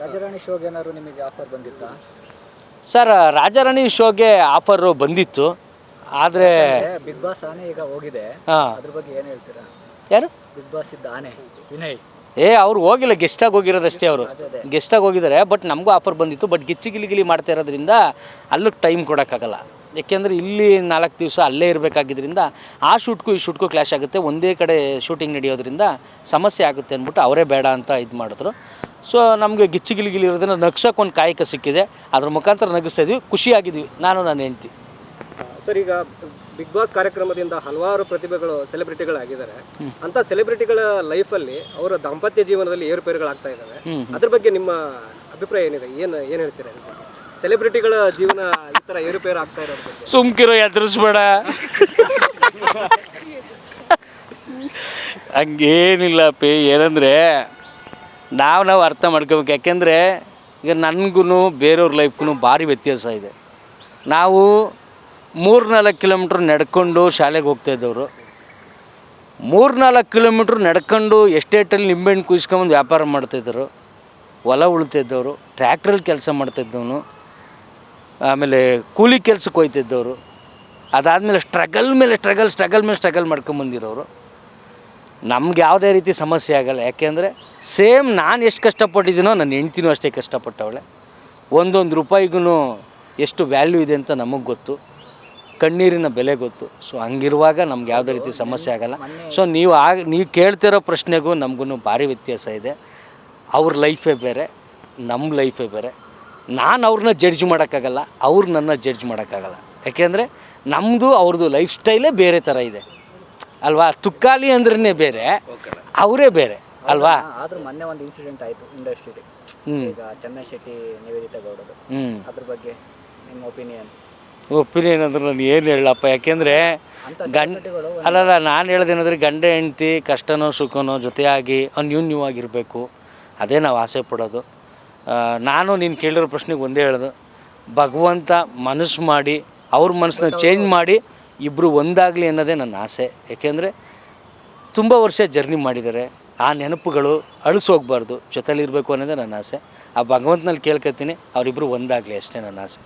ರಾಜರಾಣಿ ಶೋಗೆ ಏನಾದ್ರು ನಿಮಗೆ offer ಬಂದಿತ್ತಾ? Sir Rajarani ಶೋಗೆ offer ಬಂದಿತ್ತು, ಆದರೆ ಬಿಗ್ ಬಾಸ್ ಆನೆ ಈಗ ಹೋಗಿದೆ, ಹಾಂ ಅದ್ರ ಬಗ್ಗೆ ಏನು ಹೇಳ್ತೀರಾ? ಯಾರು ಬಿಗ್ ಬಾಸ್ ಇದ್ದ ಆನೆ ವಿನಯ್ ಅವ್ರು ಹೋಗಿಲ್ಲ, ಗೆಸ್ಟಾಗಿ ಹೋಗಿರೋದಷ್ಟೇ. ಅವರು ಗೆಸ್ಟಾಗಿ ಹೋಗಿದ್ದಾರೆ. ಬಟ್ ನಮಗೂ ಆಫರ್ ಬಂದಿತ್ತು. ಬಟ್ ಗಿಲಿ ಮಾಡ್ತಾ ಇರೋದ್ರಿಂದ ಅಲ್ಲೂ ಟೈಮ್ ಕೊಡೋಕ್ಕಾಗಲ್ಲ. ಯಾಕೆಂದರೆ ಇಲ್ಲಿ 4 ದಿವಸ ಅಲ್ಲೇ ಇರಬೇಕಾಗಿದ್ದರಿಂದ ಆ ಶೂಟ್ಗೂ ಈ ಶೂಟ್ಗೂ ಕ್ಲಾಶ್ ಆಗುತ್ತೆ. ಒಂದೇ ಕಡೆ ಶೂಟಿಂಗ್ ನಡೆಯೋದ್ರಿಂದ ಸಮಸ್ಯೆ ಆಗುತ್ತೆ ಅಂದ್ಬಿಟ್ಟು ಅವರೇ ಬೇಡ ಅಂತ ಇದು ಮಾಡಿದ್ರು. ಸೊ ನಮಗೆ ಗಿಲಿ ಇರೋದ್ರಿಂದ ನಗ್ಸೋಕೆ ಒಂದು ಕಾಯಕ ಸಿಕ್ಕಿದೆ. ಅದ್ರ ಮುಖಾಂತರ ನಗಿಸ್ತಾ ಇದ್ವಿ, ಖುಷಿಯಾಗಿದ್ವಿ ನಾನು ನನ್ನ ಹೆಂಡ್ತಿ. ಸರ್, ಈಗ ಬಿಗ್ ಬಾಸ್ ಕಾರ್ಯಕ್ರಮದಿಂದ ಹಲವಾರು ಪ್ರತಿಭೆಗಳು ಸೆಲೆಬ್ರಿಟಿಗಳಾಗಿದ್ದಾರೆ. ಅಂತ ಸೆಲೆಬ್ರಿಟಿಗಳ ಲೈಫಲ್ಲಿ ಅವರ ದಾಂಪತ್ಯ ಜೀವನದಲ್ಲಿ ಏರುಪೇರುಗಳಾಗ್ತಾ ಇದ್ದಾವೆ. ಅದ್ರ ಬಗ್ಗೆ ನಿಮ್ಮ ಅಭಿಪ್ರಾಯ ಏನಿದೆ? ಏನು ಹೇಳ್ತೀರಾ? ಸೆಲೆಬ್ರಿಟಿಗಳ ಜೀವನ ಈ ಥರ ಏರುಪೇರು ಆಗ್ತಾ ಇರೋದ್ರ ಬಗ್ಗೆ. ಸುಮ್ಕಿರೋ, ಎದುರಿಸ್ಬೇಡ. ಹಂಗೇನಿಲ್ಲ ಪೇ. ಏನಂದರೆ ನಾವು ಅರ್ಥ ಮಾಡ್ಕೋಬೇಕು. ಯಾಕೆಂದರೆ ಈಗ ನನಗೂ ಬೇರೆಯವ್ರ ಲೈಫ್ಗೂ ಭಾರಿ ವ್ಯತ್ಯಾಸ ಇದೆ. ನಾವು 3-4 ಕಿಲೋಮೀಟ್ರ್ ನಡ್ಕೊಂಡು ಶಾಲೆಗೆ ಹೋಗ್ತಾಯಿದ್ದವರು, 3-4 ಕಿಲೋಮೀಟ್ರ್ ನಡ್ಕೊಂಡು ಎಸ್ಟೇಟಲ್ಲಿ ನಿಂಬೆಹಣ್ಣು ಕುಯ್ಸ್ಕೊಂಬಂದು ವ್ಯಾಪಾರ ಮಾಡ್ತಾಯಿದ್ದರು, ಹೊಲ ಉಳ್ತಿದ್ದವರು, ಟ್ರ್ಯಾಕ್ಟ್ರಲ್ಲಿ ಕೆಲಸ ಮಾಡ್ತಾಯಿದ್ದವನು, ಆಮೇಲೆ ಕೂಲಿ ಕೆಲ್ಸಕ್ಕೆ ಹೋಗ್ತಿದ್ದವರು, ಅದಾದಮೇಲೆ ಸ್ಟ್ರಗಲ್ ಮಾಡ್ಕೊಂಬಂದಿರೋರು. ನಮ್ಗೆ ಯಾವುದೇ ರೀತಿ ಸಮಸ್ಯೆ ಆಗೋಲ್ಲ. ಯಾಕೆಂದರೆ ಸೇಮ್ ನಾನು ಎಷ್ಟು ಕಷ್ಟಪಟ್ಟಿದ್ದೀನೋ ನನ್ನ ಹೆಂಡ್ತಿನೂ ಅಷ್ಟೇ ಕಷ್ಟಪಟ್ಟವಳೆ. ಒಂದೊಂದು ರೂಪಾಯಿಗೂ ಎಷ್ಟು ವ್ಯಾಲ್ಯೂ ಇದೆ ಅಂತ ನಮಗೆ ಗೊತ್ತು, ಕಣ್ಣೀರಿನ ಬೆಲೆ ಗೊತ್ತು. ಸೊ ಹಂಗಿರುವಾಗ ನಮ್ಗೆ ಯಾವುದೇ ರೀತಿ ಸಮಸ್ಯೆ ಆಗೋಲ್ಲ. ಸೊ ನೀವು ಕೇಳ್ತಿರೋ ಪ್ರಶ್ನೆಗೂ ನಮಗೂ ಭಾರಿ ವ್ಯತ್ಯಾಸ ಇದೆ. ಅವ್ರ ಲೈಫೇ ಬೇರೆ, ನಮ್ಮ ಲೈಫೇ ಬೇರೆ. ನಾನು ಅವ್ರನ್ನ ಜಡ್ಜ್ ಮಾಡೋಕ್ಕಾಗಲ್ಲ, ಅವ್ರು ನನ್ನ ಜಡ್ಜ್ ಮಾಡೋಕ್ಕಾಗಲ್ಲ. ಯಾಕೆಂದರೆ ನಮ್ಮದು ಅವ್ರದ್ದು ಲೈಫ್ ಸ್ಟೈಲೇ ಬೇರೆ ಥರ ಇದೆ ಅಲ್ವಾ. ತುಕ್ಕಾಲಿ ಅಂದ್ರೇ ಬೇರೆ, ಅವರೇ ಬೇರೆ ಅಲ್ವಾ. ಆದರೂ ಮೊನ್ನೆ ಒಂದು ಇನ್ಸಿಡೆಂಟ್ ಆಯಿತು ಇಂಡಸ್ಟ್ರಿಲಿ. ಈಗ ಚೆನ್ನೈ ಶೆಟ್ಟಿ, ನಿವೇದಿತಾ ಗೌಡರು, ಅದ್ರ ಬಗ್ಗೆ ನಿಮ್ಮ ಒಪಿನಿಯನ್ ಅಂದ್ರೆ ನಾನು ಏನು ಹೇಳಪ್ಪ. ಯಾಕೆಂದರೆ ನಾನು ಹೇಳೋದೇನಂದರೆ ಗಂಡ ಹೆಂಡ್ತಿ ಕಷ್ಟನೋ ಸುಖನೋ ಜೊತೆಯಾಗಿ ಅನ್ಯೂನ್ಯವಾಗಿರಬೇಕು. ಅದೇ ನಾವು ಆಸೆ ಪಡೋದು. ನಾನು ನೀನು ಕೇಳಿರೋ ಪ್ರಶ್ನೆಗೆ ಒಂದೇ ಹೇಳೋದು, ಭಗವಂತ ಮನಸ್ಸು ಮಾಡಿ ಅವ್ರ ಮನಸ್ಸನ್ನ ಚೇಂಜ್ ಮಾಡಿ ಇಬ್ಬರು ಒಂದಾಗಲಿ ಅನ್ನೋದೇ ನನ್ನ ಆಸೆ. ಏಕೆಂದರೆ ತುಂಬ ವರ್ಷ ಜರ್ನಿ ಮಾಡಿದ್ದಾರೆ. ಆ ನೆನಪುಗಳು ಅಳಿಸೋಗ್ಬಾರ್ದು, ಜೊತೆಲಿರಬೇಕು ಅನ್ನೋದೇ ನನ್ನ ಆಸೆ. ಆ ಭಗವಂತನಲ್ಲಿ ಕೇಳ್ಕೊತೀನಿ ಅವರಿಬ್ಬರು ಒಂದಾಗಲಿ, ಅಷ್ಟೇ ನನ್ನ ಆಸೆ.